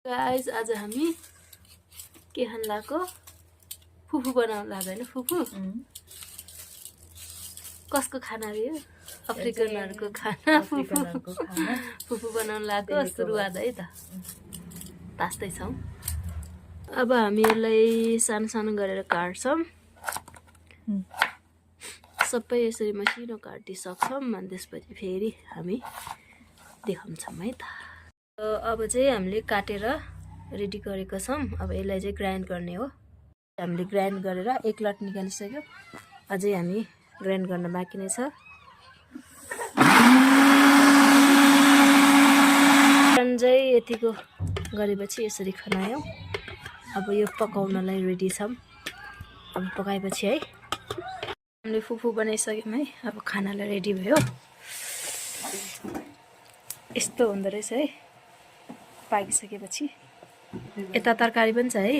guys आज हामी के खान लागेको फुफु बनाउन लाग्यो हैन फुफु कसको खाना रे यो अफ्रिकनहरुको खाना फुफु बनाउन लाग्यो सुरुवात है त तास्तै छौ अब हामी यसलाई सानो सानो गरेर काट्छौं सबै यसरी मसिनो काटिसक्छौं अनि त्यसपछि फेरि हामी देखाउँछौं है त अब चाहिँ हामीले काटेर रेडी गरेको छौं अब यसलाई चाहिँ ग्राइन्ड गर्ने हो हामीले ग्राइन्ड गरेर एक लट निकालिसक्यो अझै हामी ग्राइन्ड गर्न बाँकी नै छ चाहिँ यतिको गरेपछि यसरी खनायौ अब यो पकाउनलाई रेडी छौं अब पकाएपछि है हामीले फुफु बनाइसक्यौं है अब खानालाई रेडी भयो यस्तो हुँदो रहेछ है पाकिसकेपछि यता तरकारी पनि छ है